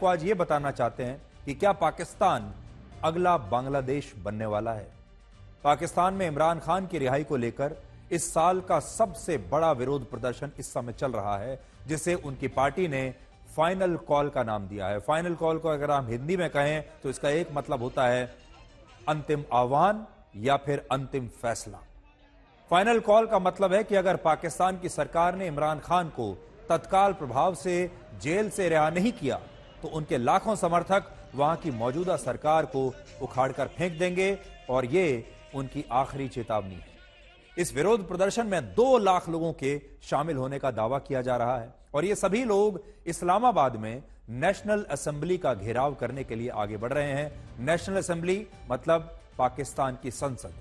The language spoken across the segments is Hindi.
आपको आज ये बताना चाहते हैं कि क्या पाकिस्तान अगला बांग्लादेश बनने वाला है। पाकिस्तान में इमरान खान की रिहाई को लेकर इस साल का सबसे बड़ा विरोध प्रदर्शन इस समय चल रहा है, जिसे उनकी पार्टी ने फाइनल कॉल का नाम दिया है। फाइनल कॉल को अगर हम हिंदी में कहें तो इसका एक मतलब होता है अंतिम आह्वान या फिर अंतिम फैसला। फाइनल कॉल का मतलब है कि अगर पाकिस्तान की सरकार ने इमरान खान को तत्काल प्रभाव से जेल से रिहा नहीं किया तो उनके लाखों समर्थक वहां की मौजूदा सरकार को उखाड़कर फेंक देंगे और ये उनकी आखिरी चेतावनी है। इस विरोध प्रदर्शन में 2 लाख लोगों के शामिल होने का दावा किया जा रहा है और ये सभी लोग इस्लामाबाद में नेशनल असेंबली का घेराव करने के लिए आगे बढ़ रहे हैं। नेशनल असेंबली मतलब पाकिस्तान की संसद।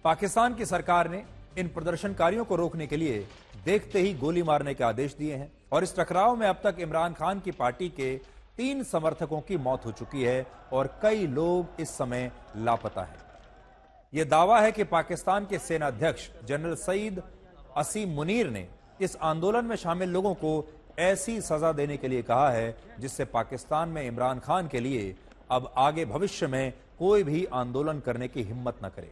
पाकिस्तान की सरकार ने इन प्रदर्शनकारियों को रोकने के लिए देखते ही गोली मारने के आदेश दिए हैं और इस टकराव में अब तक इमरान खान की पार्टी के 3 समर्थकों की मौत हो चुकी है और कई लोग इस समय लापता हैं। यह दावा है कि पाकिस्तान के सेना अध्यक्ष जनरल सईद असीम मुनीर ने इस आंदोलन में शामिल लोगों को ऐसी सजा देने के लिए कहा है जिससे पाकिस्तान में इमरान खान के लिए अब आगे भविष्य में कोई भी आंदोलन करने की हिम्मत न करे।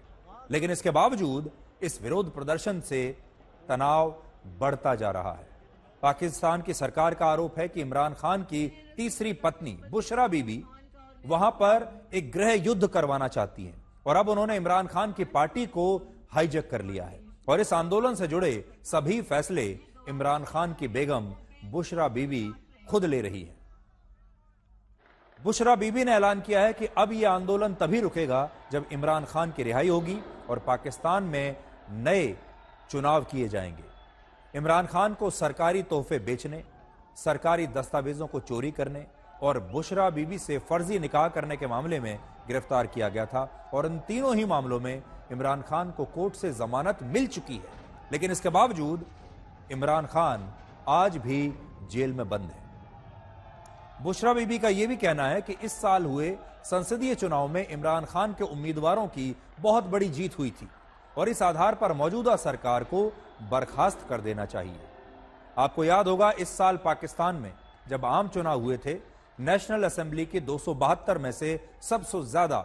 लेकिन इसके बावजूद इस विरोध प्रदर्शन से तनाव बढ़ता जा रहा है। पाकिस्तान की सरकार का आरोप है कि इमरान खान की तीसरी पत्नी बुशरा बीबी वहां पर एक गृह युद्ध करवाना चाहती हैं और अब उन्होंने इमरान खान की पार्टी को हाईजैक कर लिया है और इस आंदोलन से जुड़े सभी फैसले इमरान खान की बेगम बुशरा बीबी खुद ले रही है। बुशरा बीबी ने ऐलान किया है कि अब यह आंदोलन तभी रुकेगा जब इमरान खान की रिहाई होगी और पाकिस्तान में नए चुनाव किए जाएंगे। इमरान खान को सरकारी तोहफे बेचने, सरकारी दस्तावेजों को चोरी करने और बुशरा बीबी से फर्जी निकाह करने के मामले में गिरफ्तार किया गया था और इन तीनों ही मामलों में इमरान खान को कोर्ट से जमानत मिल चुकी है। लेकिन इसके बावजूद इमरान खान आज भी जेल में बंद है। बुशरा बीबी का यह भी कहना है कि इस साल हुए संसदीय चुनाव में इमरान खान के उम्मीदवारों की बहुत बड़ी जीत हुई थी और इस आधार पर मौजूदा सरकार को बर्खास्त कर देना चाहिए। आपको याद होगा इस साल पाकिस्तान में जब आम चुनाव हुए थे, नेशनल असेंबली की 272 में से सबसे ज्यादा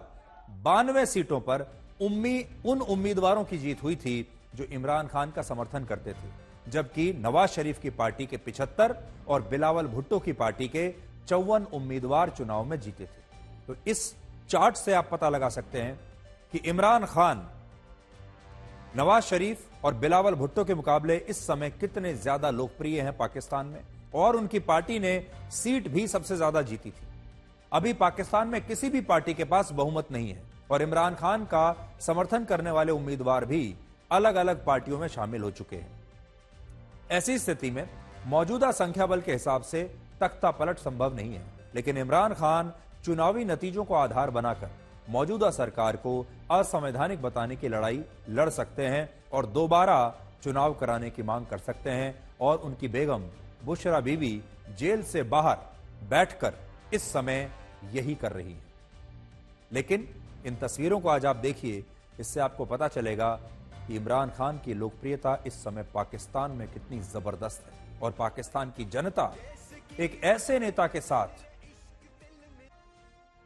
92 सीटों पर उन उम्मीदवारों की जीत हुई थी जो इमरान खान का समर्थन करते थे, जबकि नवाज शरीफ की पार्टी के 75 और बिलावल भुट्टो की पार्टी के 54 उम्मीदवार चुनाव में जीते थे। तो इस चार्ट से आप पता लगा सकते हैं कि इमरान खान नवाज शरीफ और बिलावल भुट्टो के मुकाबले इस समय कितने ज्यादा लोकप्रिय हैं पाकिस्तान में और उनकी पार्टी ने सीट भी सबसे ज्यादा जीती थी। अभी पाकिस्तान में किसी भी पार्टी के पास बहुमत नहीं है और इमरान खान का समर्थन करने वाले उम्मीदवार भी अलग अलग पार्टियों में शामिल हो चुके हैं। ऐसी स्थिति में मौजूदा संख्या बल के हिसाब से तख्ता पलट संभव नहीं है, लेकिन इमरान खान चुनावी नतीजों को आधार बनाकर मौजूदा सरकार को असंवैधानिक बताने की लड़ाई लड़ सकते हैं और दोबारा चुनाव कराने की मांग कर सकते हैं और उनकी बेगम बुशरा बीबी जेल से बाहर बैठकर इस समय यही कर रही है। लेकिन इन तस्वीरों को आज आप देखिए, इससे आपको पता चलेगा कि इमरान खान की लोकप्रियता इस समय पाकिस्तान में कितनी जबरदस्त है और पाकिस्तान की जनता एक ऐसे नेता के साथ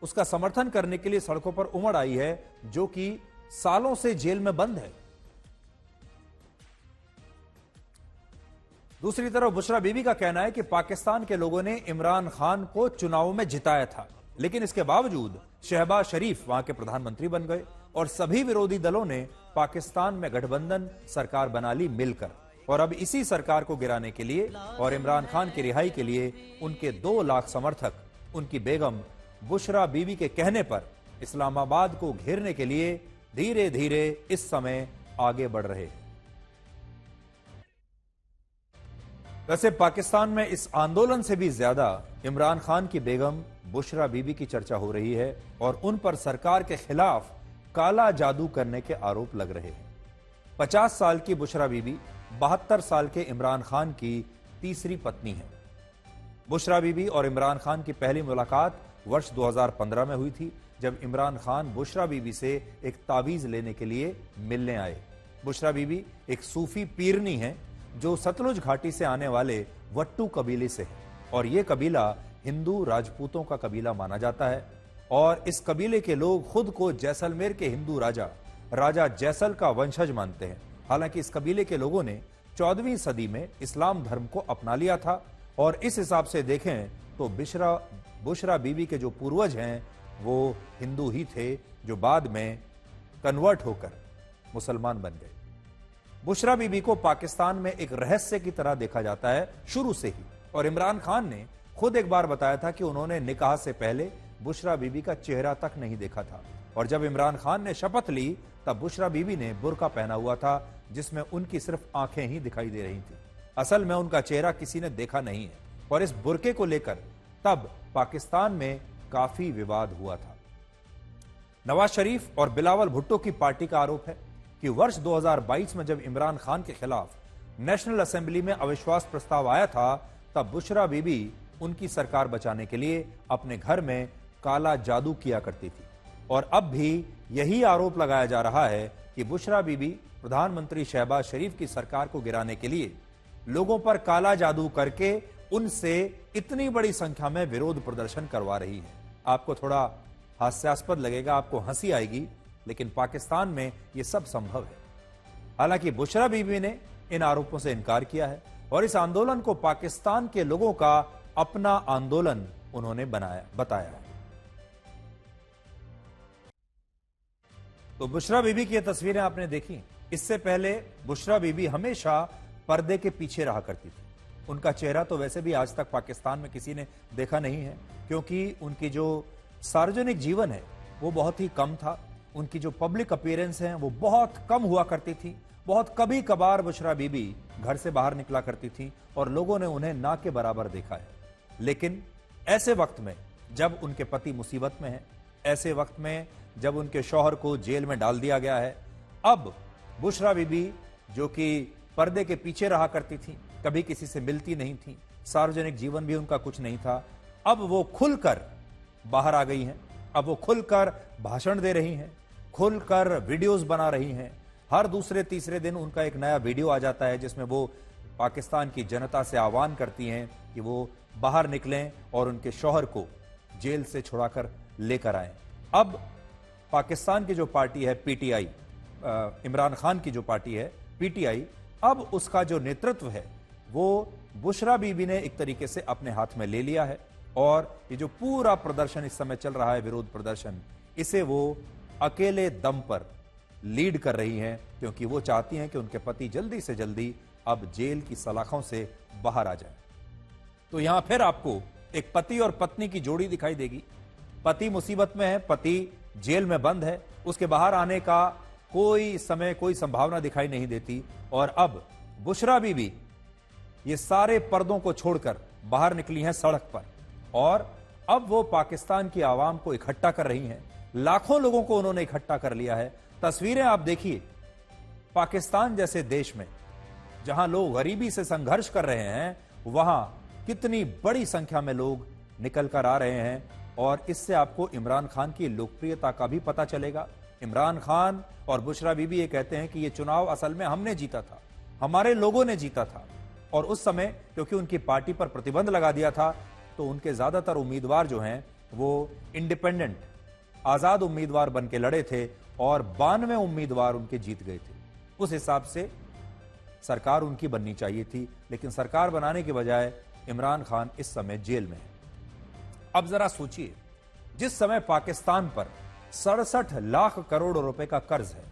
उसका समर्थन करने के लिए सड़कों पर उमड़ आई है जो कि सालों से जेल में बंद है। दूसरी तरफ बुशरा बीबी का कहना है कि पाकिस्तान के लोगों ने इमरान खान को चुनाव में जिताया था, लेकिन इसके बावजूद शहबाज शरीफ वहां के प्रधानमंत्री बन गए और सभी विरोधी दलों ने पाकिस्तान में गठबंधन सरकार बना ली मिलकर और अब इसी सरकार को गिराने के लिए और इमरान खान की रिहाई के लिए उनके 2 लाख समर्थक उनकी बेगम बुशरा बीबी के कहने पर इस्लामाबाद को घेरने के लिए धीरे धीरे इस समय आगे बढ़ रहे हैं। वैसे पाकिस्तान में इस आंदोलन से भी ज्यादा इमरान खान की बेगम बुशरा बीबी की चर्चा हो रही है और उन पर सरकार के खिलाफ काला जादू करने के आरोप लग रहे हैं। 50 साल की बुशरा बीबी 72 साल के इमरान खान की तीसरी पत्नी है। बुशरा बीबी और इमरान खान की पहली मुलाकात वर्ष 2015 में हुई थी, जब इमरान खान बुशरा बीबी से एक तावीज लेने के लिए मिलने आए। बुशरा बीबी एक सूफी पीरनी है जो सतलुज घाटी से आने वाले वट्टू कबीले से है और यह कबीला हिंदू राजपूतों का कबीला माना जाता है और इस कबीले के लोग खुद को जैसलमेर के हिंदू राजा जैसल का वंशज मानते हैं। हालांकि इस कबीले के लोगों ने 14वीं सदी में इस्लाम धर्म को अपना लिया था और इस हिसाब से देखें तो बुशरा बीबी के जो पूर्वज हैं वो हिंदू ही थे, जो बाद में कन्वर्ट होकर मुसलमान बन गए। बुशरा बीबी को पाकिस्तान में एक रहस्य की तरह देखा जाता है शुरू से ही, और इमरान खान ने खुद एक बार बताया था कि उन्होंने निकाह से पहले बुशरा बीबी का चेहरा तक नहीं देखा था, और जब इमरान खान ने शपथ ली तब बुशरा बीबी ने बुर्का पहना हुआ था जिसमें उनकी सिर्फ आंखें ही दिखाई दे रही थी। असल में उनका चेहरा किसी ने देखा नहीं है, और इस बुर्के को लेकर तब पाकिस्तान में काफी विवाद हुआ था। नवाज शरीफ और बिलावल भुट्टो की पार्टी का आरोप है कि वर्ष 2022 में जब इमरान खान के खिलाफ नेशनल असेंबली में अविश्वास प्रस्ताव आया था तब बुशरा बीबी उनकी सरकार बचाने के लिए अपने घर में काला जादू किया करती थी, और अब भी यही आरोप लगाया जा रहा है कि बुशरा बीबी प्रधानमंत्री शहबाज शरीफ की सरकार को गिराने के लिए लोगों पर काला जादू करके उनसे इतनी बड़ी संख्या में विरोध प्रदर्शन करवा रही है। आपको थोड़ा हास्यास्पद लगेगा, आपको हंसी आएगी, लेकिन पाकिस्तान में यह सब संभव है। हालांकि बुशरा बीबी ने इन आरोपों से इनकार किया है और इस आंदोलन को पाकिस्तान के लोगों का अपना आंदोलन उन्होंने बताया है। तो बुशरा बीबी की ये तस्वीरें आपने देखी। इससे पहले बुशरा बीबी हमेशा पर्दे के पीछे रहा करती थी। उनका चेहरा तो वैसे भी आज तक पाकिस्तान में किसी ने देखा नहीं है, क्योंकि उनकी जो सार्वजनिक जीवन है वो बहुत ही कम था। उनकी जो पब्लिक अपीयरेंस है वो बहुत कम हुआ करती थी। बहुत कभी कभार बुशरा बीबी घर से बाहर निकला करती थी और लोगों ने उन्हें ना के बराबर देखा है। लेकिन ऐसे वक्त में जब उनके पति मुसीबत में हैं, ऐसे वक्त में जब उनके शौहर को जेल में डाल दिया गया है, अब बुशरा बीबी जो कि पर्दे के पीछे रहा करती थी, कभी किसी से मिलती नहीं थी, सार्वजनिक जीवन भी उनका कुछ नहीं था, अब वो खुलकर बाहर आ गई हैं। अब वो खुलकर भाषण दे रही हैं, खुलकर वीडियोस बना रही हैं। हर दूसरे तीसरे दिन उनका एक नया वीडियो आ जाता है जिसमें वो पाकिस्तान की जनता से आह्वान करती हैं कि वो बाहर निकलें और उनके शौहर को जेल से छुड़ाकर लेकर आएं। अब पाकिस्तान की जो पार्टी है पीटीआई, इमरान खान की जो पार्टी है पीटीआई, अब उसका जो नेतृत्व है वो बुशरा बीबी ने एक तरीके से अपने हाथ में ले लिया है, और ये जो पूरा प्रदर्शन इस समय चल रहा है, विरोध प्रदर्शन, इसे वो अकेले दम पर लीड कर रही हैं, क्योंकि वो चाहती हैं कि उनके पति जल्दी से जल्दी अब जेल की सलाखों से बाहर आ जाए। तो यहां फिर आपको एक पति और पत्नी की जोड़ी दिखाई देगी। पति मुसीबत में है, पति जेल में बंद है, उसके बाहर आने का कोई समय, कोई संभावना दिखाई नहीं देती, और अब बुशरा बीबी ये सारे पर्दों को छोड़कर बाहर निकली हैं सड़क पर, और अब वो पाकिस्तान की आवाम को इकट्ठा कर रही हैं। लाखों लोगों को उन्होंने इकट्ठा कर लिया है। तस्वीरें आप देखिए, पाकिस्तान जैसे देश में जहां लोग गरीबी से संघर्ष कर रहे हैं, वहां कितनी बड़ी संख्या में लोग निकल कर आ रहे हैं, और इससे आपको इमरान खान की लोकप्रियता का भी पता चलेगा। इमरान खान और बुशरा बीबी ये कहते हैं कि ये चुनाव असल में हमने जीता था, हमारे लोगों ने जीता था, और उस समय क्योंकि उनकी पार्टी पर प्रतिबंध लगा दिया था तो उनके ज्यादातर उम्मीदवार जो हैं वो इंडिपेंडेंट, आजाद उम्मीदवार बन के लड़े थे, और 92 उम्मीदवार उनके जीत गए थे। उस हिसाब से सरकार उनकी बननी चाहिए थी, लेकिन सरकार बनाने के बजाय इमरान खान इस समय जेल में है। अब जरा सोचिए, जिस समय पाकिस्तान पर 67 लाख करोड़ रुपए का कर्ज है,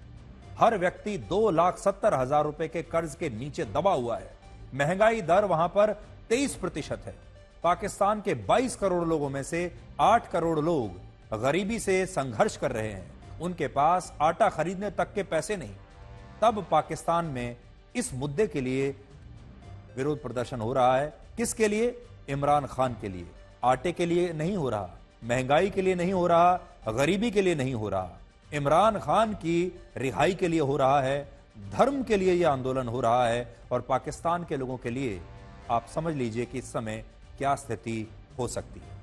हर व्यक्ति 2,70,000 रुपए के कर्ज के नीचे दबा हुआ है, महंगाई दर वहां पर 23% है, पाकिस्तान के 22 करोड़ लोगों में से 8 करोड़ लोग गरीबी से संघर्ष कर रहे हैं, उनके पास आटा खरीदने तक के पैसे नहीं, तब पाकिस्तान में इस मुद्दे के लिए विरोध प्रदर्शन हो रहा है। किसके लिए? इमरान खान के लिए। आटे के लिए नहीं हो रहा, महंगाई के लिए नहीं हो रहा, गरीबी के लिए नहीं हो रहा, इमरान खान की रिहाई के लिए हो रहा है, धर्म के लिए यह आंदोलन हो रहा है, और पाकिस्तान के लोगों के लिए आप समझ लीजिए कि इस समय क्या स्थिति हो सकती है।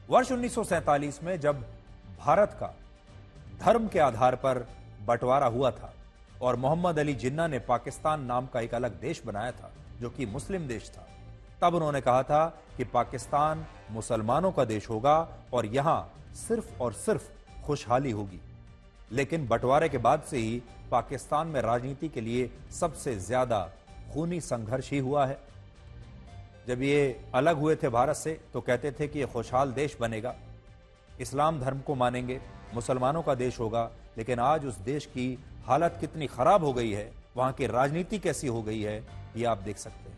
वर्ष 1947 में जब भारत का धर्म के आधार पर बंटवारा हुआ था और मोहम्मद अली जिन्ना ने पाकिस्तान नाम का एक अलग देश बनाया था जो कि मुस्लिम देश था, तब उन्होंने कहा था कि पाकिस्तान मुसलमानों का देश होगा और यहां सिर्फ और सिर्फ खुशहाली होगी। लेकिन बंटवारे के बाद से ही पाकिस्तान में राजनीति के लिए सबसे ज्यादा खूनी संघर्ष ही हुआ है। जब ये अलग हुए थे भारत से तो कहते थे कि ये खुशहाल देश बनेगा, इस्लाम धर्म को मानेंगे, मुसलमानों का देश होगा। लेकिन आज उस देश की हालत कितनी खराब हो गई है, वहां की राजनीति कैसी हो गई है, ये आप देख सकते हैं।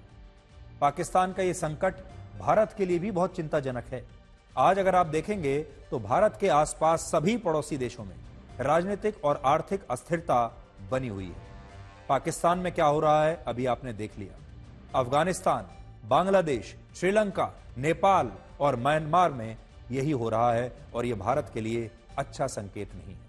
पाकिस्तान का ये संकट भारत के लिए भी बहुत चिंताजनक है। आज अगर आप देखेंगे तो भारत के आसपास सभी पड़ोसी देशों में राजनीतिक और आर्थिक अस्थिरता बनी हुई है। पाकिस्तान में क्या हो रहा है अभी आपने देख लिया। अफगानिस्तान, बांग्लादेश, श्रीलंका, नेपाल और म्यांमार में यही हो रहा है और यह भारत के लिए अच्छा संकेत नहीं है।